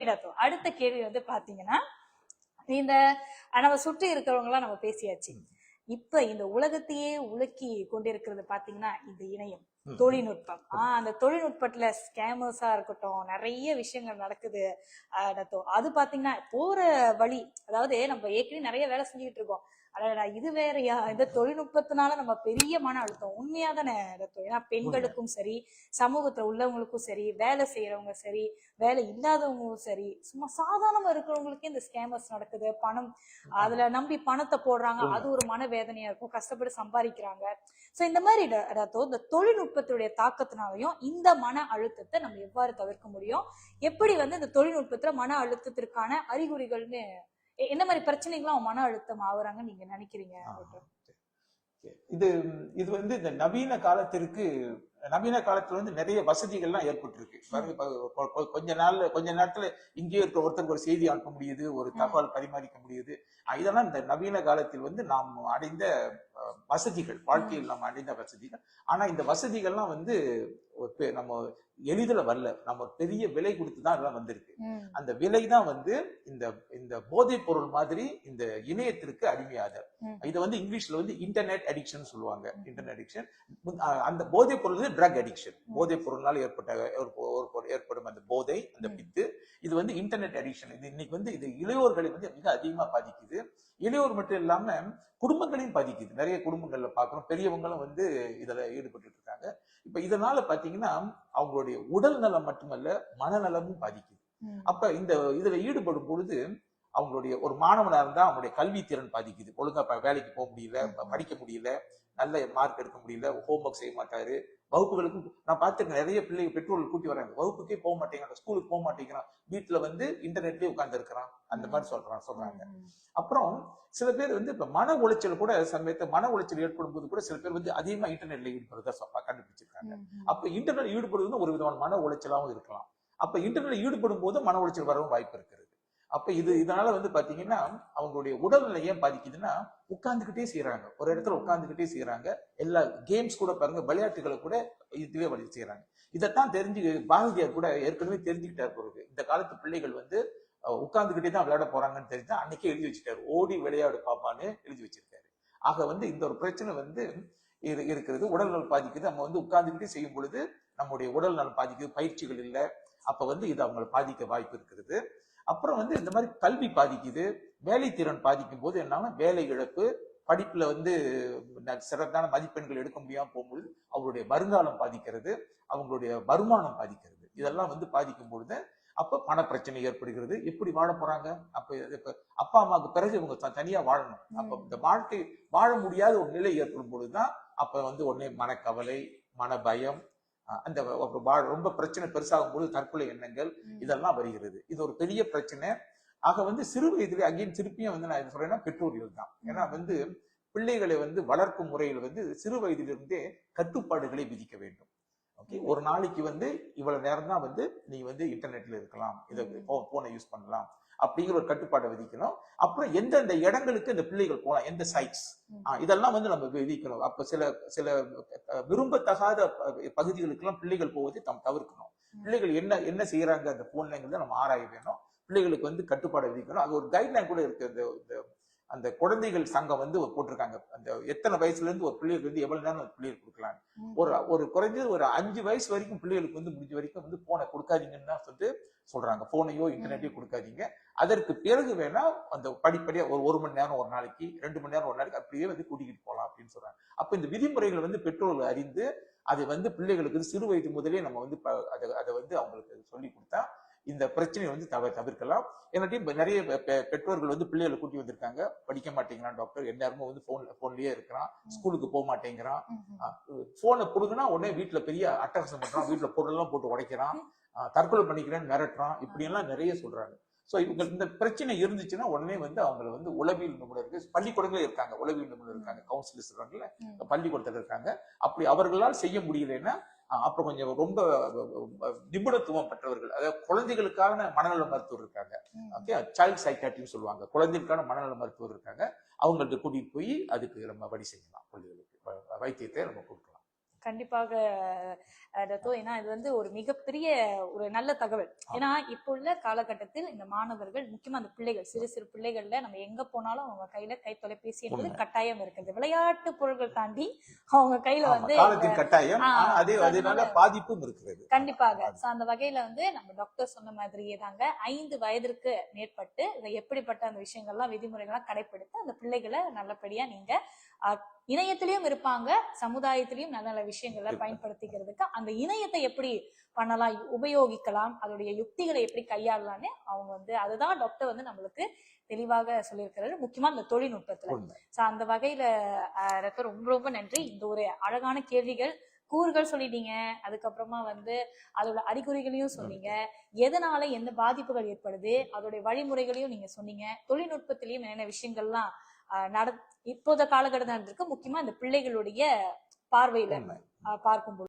Dato. அடுத்த கேள்வி வந்து பாத்தீங்கன்னா, இந்த நம்ம சுற்றி இருக்கிறவங்க எல்லாம் நம்ம பேசியாச்சு. இப்ப இந்த உலகத்தையே உலுக்கி கொண்டிருக்கிறது பாத்தீங்கன்னா இந்த இணையம், தொழில்நுட்பம். அந்த தொழில்நுட்பத்துல ஸ்கேமர்ஸா இருக்கட்டும், நிறைய விஷயங்கள் நடக்குது. அது பாத்தீங்கன்னா போற வழி, அதாவது நம்ம ஏற்கனவே நிறைய வேலை செஞ்சுக்கிட்டு இருக்கோம். அடடா இது வேறையா, இந்த தொழில்நுட்பத்தினால நம்ம பெரிய மன அழுத்தம். உண்மையா தானே ரத்தம்? ஏன்னா பெண்களுக்கும் சரி, சமூகத்துல உள்ளவங்களுக்கும் சரி, வேலை செய்யறவங்க சரி, வேலை இல்லாதவங்களும் சரி, சும்மா சாதாரணமா இருக்கிறவங்களுக்கே இந்த ஸ்கேமர்ஸ் நடக்குது. பணம் அதுல நம்பி பணத்தை போடுறாங்க, அது ஒரு மனவேதனையா இருக்கும். கஷ்டப்பட்டு சம்பாதிக்கிறாங்க. சோ இந்த மாதிரி இந்த தொழில்நுட்பத்துடைய தாக்கத்தினாலையும் இந்த மன அழுத்தத்தை நம்ம எவ்வாறு தவிர்க்க முடியும்? எப்படி வந்து இந்த தொழில்நுட்பத்துல மன அழுத்தத்திற்கான அறிகுறிகள்னு என்ன மாதிரி பிரச்சனைகளும் மன அழுத்தம் ஆகுறாங்கன்னு நீங்க நினைக்கிறீங்க? இது இது வந்து இந்த நவீன காலத்துல வந்து நிறைய வசதிகள்லாம் ஏற்பட்டிருக்கு. கொஞ்ச நேரத்துல இங்கேயே இருக்க ஒருத்தருக்கு ஒரு செய்தி அனுப்ப முடியுது, ஒரு தகவல் பரிமாறிக்க முடியுது. இதெல்லாம் இந்த நவீன காலத்தில் வந்து நாம் அடைந்த வசதிகள், வாழ்க்கையில் நாம் அடைந்த வசதிகள். ஆனா இந்த வசதிகள்லாம் வந்து நம்ம எளிதில் வரல, நம்ம பெரிய விலை கொடுத்துதான் எல்லாம் வந்திருக்கு. அந்த விலை தான் வந்து இந்த இந்த போதைப் பொருள் மாதிரி இந்த இணையத்திற்கு அடிமையாதல். இதை வந்து இங்கிலீஷ்ல வந்து இன்டர்நெட் அடிக்ஷன் சொல்லுவாங்க. Internet addiction. அந்த போதைப் பொருள் ட்ரக் அடிக்ஷன். போதைப் பொருள்னால ஏற்படும் அந்த போதை, அந்த பித்து, இது வந்து இன்டர்நெட் அடிக்ஷன். இது இன்னைக்கு வந்து இது இளையோர்களை வந்து மிக அதிகமா பாதிக்குது. இளையோர் மட்டும் இல்லாம குடும்பங்களையும் பாதிக்குது. நிறைய குடும்பங்கள்ல பாக்குறோம், பெரியவங்களும் வந்து இதுல ஈடுபட்டு இருக்காங்க. இப்ப இதனால பாத்தீங்கன்னா அவங்களுடைய உடல் நலம் மட்டுமல்ல, மனநலமும் பாதிக்குது. அப்ப இந்த இதுல ஈடுபடும் பொழுது அவங்களுடைய ஒரு மாணவனா இருந்தா அவங்களுடைய கல்வி திறன் பாதிக்குது. ஒழுங்கா வேலைக்கு போக முடியல, படிக்க முடியல, நல்ல மார்க் எடுக்க முடியல, ஹோம்ஒர்க் செய்ய மாட்டாரு. வகுப்புகளுக்கு நான் பார்த்துருக்கேன், நிறைய பிள்ளைங்க பெற்றோர்கள் கூட்டி வராங்க, வகுப்புக்கே போக மாட்டேங்கிறான், ஸ்கூலுக்கு போக மாட்டேங்கிறான், வீட்டுல வந்து இன்டர்நெட்லயே உட்கார்ந்து இருக்கிறான், அந்த மாதிரி சொல்றாங்க. அப்புறம் சில பேர் வந்து இப்ப மன உளைச்சல் கூட, சமயத்தை மன உளைச்சல் ஏற்படும் போது கூட சில பேர் வந்து அதிகமா இன்டர்நெட்ல ஈடுபடுறதா கண்டுபிடிச்சிருக்காங்க. அப்ப இன்டர்நெட் ஈடுபடுவது ஒரு விதமான மன உளைச்சலாகவும் இருக்கலாம். அப்ப இன்டர்நெட் ஈடுபடும் போது மன உளைச்சல் வரவும் வாய்ப்பு இருக்கிறது. அப்ப இதனால வந்து பாத்தீங்கன்னா அவங்களுடைய உடல்நிலை ஏன் பாதிக்குதுன்னா, உட்கார்ந்துகிட்டே செய்யறாங்க, ஒரு இடத்துல உட்கார்ந்துகிட்டே செய்யறாங்க. எல்லா கேம்ஸ் கூட பாருங்க, விளையாட்டுகளை கூட இதுவே வழி செய்யறாங்க. இதைத்தான் தெரிஞ்சு பாரதியார் கூட ஏற்கனவே தெரிஞ்சுக்கிட்டார். பிறகு இந்த காலத்து பிள்ளைகள் வந்து உட்கார்ந்துகிட்டே தான் விளையாட போறாங்கன்னு தெரிஞ்சா அன்னைக்கே எழுதி வச்சுட்டாரு, ஓடி விளையாடு பாப்பான்னு எழுதி வச்சிருக்காரு. ஆக வந்து இந்த ஒரு பிரச்சனை வந்து இருக்கிறது, உடல்நலம் பாதிக்குது. நம்ம வந்து உட்கார்ந்துகிட்டே செய்யும் பொழுது நம்முடைய உடல் நலம் பாதிக்குது, பயிற்சிகள் இல்லை. அப்ப வந்து இது அவங்களை பாதிக்க வாய்ப்பு இருக்கிறது. அப்புறம் வந்து இந்த மாதிரி கல்வி பாதிக்குது, வேலை திறன் பாதிக்கும் போது என்னன்னா வேலை இழப்பு, படிப்புல வந்து சிறந்தான மதிப்பெண்கள் எடுக்க முடியாம போகும்போது அவங்களுடைய வருங்காலம் பாதிக்கிறது, அவங்களுடைய வருமானம் பாதிக்கிறது. இதெல்லாம் வந்து பாதிக்கும் பொழுது அப்ப பண பிரச்சனை ஏற்படுகிறது. எப்படி வாழ போறாங்க? இப்ப அப்பா அம்மாவுக்கு பிறகு இவங்க தனியா வாழணும். அப்ப இந்த வாழ்க்கை வாழ முடியாத ஒரு நிலை ஏற்படும் பொழுதுதான் அப்ப வந்து உடனே மனக்கவலை, மன பயம், அந்த ரொம்ப பிரச்சனை பெருசாகும் போது தற்கொலை எண்ணங்கள், இதெல்லாம் வருகிறது. இது ஒரு பெரிய பிரச்சனை. ஆக வந்து சிறு வயதிலே அகைன் திருப்பியும் வந்து நான் என்ன சொல்றேன்னா பெற்றோர்கள் தான். ஏன்னா வந்து பிள்ளைகளை வந்து வளர்க்கும் முறையில் வந்து சிறு வயதிலிருந்தே கட்டுப்பாடுகளை விதிக்க வேண்டும். ஓகே, ஒரு நாளைக்கு வந்து இவ்வளவு நேரம் தான் வந்து நீ வந்து இன்டர்நெட்ல இருக்கலாம், இதை போனை யூஸ் பண்ணலாம் அப்படிங்கிற ஒரு கட்டுப்பாட்டை விதிக்கணும். அப்புறம் எந்தெந்த இடங்களுக்கு இந்த பிள்ளைகள் போகலாம், எந்த சைட்ஸ், இதெல்லாம் வந்து நம்ம விதிக்கணும். அப்ப சில விரும்பத்தகாத பகுதிகளுக்கு எல்லாம் பிள்ளைகள் போவதை தவிர்க்கணும். பிள்ளைகள் என்ன செய்யறாங்க அந்த போன்லங்கிறத நம்ம ஆராய வேணும். பிள்ளைகளுக்கு வந்து கட்டுப்பாடை விதிக்கணும். அது ஒரு கைட்லைன் கூட இருக்கு. அந்த குழந்தைகள் சங்கம் வந்து போட்டிருக்காங்க, அந்த எத்தனை வயசுல இருந்து ஒரு பிள்ளைகளுக்கு வந்து எவ்வளவு நேரம் பிள்ளைகள் கொடுக்கலாம். ஒரு குறைஞ்சது ஒரு 5 வயசு வரைக்கும் பிள்ளைகளுக்கு வந்து முடிஞ்ச வரைக்கும் வந்து போனை கொடுக்காதீங்கன்னு தான் சொல்றாங்க. போனையோ இன்டர்நெட்டையோ கொடுக்காதீங்க. அதற்கு பிறகு வேணா அந்த படிப்படியா ஒரு மணி நேரம் ஒரு நாளைக்கு, 2 மணி நேரம் ஒரு நாளைக்கு அப்படியே வந்து கூட்டிகிட்டு போகலாம் அப்படின்னு சொல்றாங்க. அப்ப இந்த விதிமுறைகள் வந்து பெற்றோர்கள் அறிந்து அதை வந்து பிள்ளைகளுக்கு சிறு வயது முதலே நம்ம வந்து அதை வந்து அவங்களுக்கு சொல்லி கொடுத்தா இந்த பிரச்சனையை வந்து தவிர்க்கலாம். ஏன்னாட்டி நிறைய பெற்றோர்கள் வந்து பிள்ளைகளை கூட்டி வந்திருக்காங்க, படிக்க மாட்டேங்கிறான் டாக்டர், எல்லாருமே வந்து போன்லயே இருக்கிறான், ஸ்கூலுக்கு போக மாட்டேங்கிறான், போனை கொடுங்கன்னா உடனே வீட்டுல பெரிய அட்டகாசம் பண்றான், வீட்டுல பொருள் எல்லாம் போட்டு உடைக்கிறான், தற்கொலை பண்ணிக்கிறேன்னு மிரட்டுறான், இப்படி எல்லாம் நிறைய சொல்றாங்க. சோ இவங்க இந்த பிரச்சனை இருந்துச்சுன்னா உடனே வந்து அவங்களை வந்து உளவியல் நிபுணர்கள், பள்ளிக்கூடங்களே இருக்காங்க, உளவியல் நிபுணர் இருக்காங்க, கவுன்சிலர்ஸ் இருக்காங்கல்ல, பள்ளிக்கூடத்தில் இருக்காங்க. அப்படி அவர்களால் செய்ய முடியலைன்னா அப்புறம் கொஞ்சம் ரொம்ப நிபுணத்துவம் பெற்றவர்கள், அதாவது குழந்தைகளுக்கான மனநல மருத்துவர் இருக்காங்க, ஓகே, சைல்ட் சைக்காட்ரின்னு சொல்லுவாங்க, குழந்தைகளுக்கான மனநல மருத்துவர் இருக்காங்க. அவங்கள்ட்ட கூட்டிட்டு போய் அதுக்கு நம்ம வழி செய்யலாம், குழந்தைகளுக்கு வைத்தியத்தை நம்ம கொடுக்கலாம். கண்டிப்பாக ரத்தோ, ஏன்னா இது வந்து ஒரு மிகப்பெரிய ஒரு நல்ல தகவல். ஏன்னா இப்போ உள்ள காலகட்டத்தில் இந்த மாணவர்கள், முக்கியமா அந்த பிள்ளைகள், சிறு சிறு பிள்ளைகள்ல நம்ம எங்க போனாலும் அவங்க கையில கை தொலைபேசி என்பது உண்மை. கட்டாயம் இருக்குது. விளையாட்டு பொருட்கள் தாண்டி அவங்க கையில ஆமா, வந்து காலத்தின் கட்டாயம். ஆ, ஆனா அதே so அதனால அதனால பாதிப்பும் இருக்கிறது. கண்டிப்பாக. சோ அந்த வகையில வந்து நம்ம டாக்டர் சொன்ன மாதிரியே தாங்க 5 வயதிற்கு மேற்பட்டு இதை எப்படிப்பட்ட அந்த விஷயங்கள்லாம் விதிமுறைகள்லாம் கடைபிடித்து அந்த பிள்ளைகளை நல்லபடியா நீங்க இணையத்திலயும் இருப்பாங்க, சமுதாயத்திலயும் நல்ல நல்ல விஷயங்களை பயன்படுத்திக்கிறதுக்கு அந்த இணையத்தை எப்படி பண்ணலாம், உபயோகிக்கலாம், அதோடைய யுக்திகளை எப்படி கையாளலாம்னு அவங்க வந்து அதுதான் டாக்டர் வந்து நம்மளுக்கு தெளிவாக சொல்லியிருக்கிறாரு, முக்கியமா இந்த தொழில்நுட்பத்துல. உண்மை. சோ அந்த வகையில ரத்த ரொம்ப ரொம்ப நன்றி. இந்த ஒரு அழகான கேள்விகள், கூறுகள் சொல்லிட்டீங்க, அதுக்கப்புறமா வந்து அதோட அறிகுறிகளையும் சொன்னீங்க, எதனால எந்த பாதிப்புகள் ஏற்படுது, அதோட வழிமுறைகளையும் நீங்க சொன்னீங்க, தொழில்நுட்பத்திலயும் என்னென்ன விஷயங்கள்லாம் இப்போத காலகட்டத்தில் நடந்திருக்கு, முக்கியமா இந்த பிள்ளைகளுடைய பார்வையில உண்மை. பார்க்கும்போது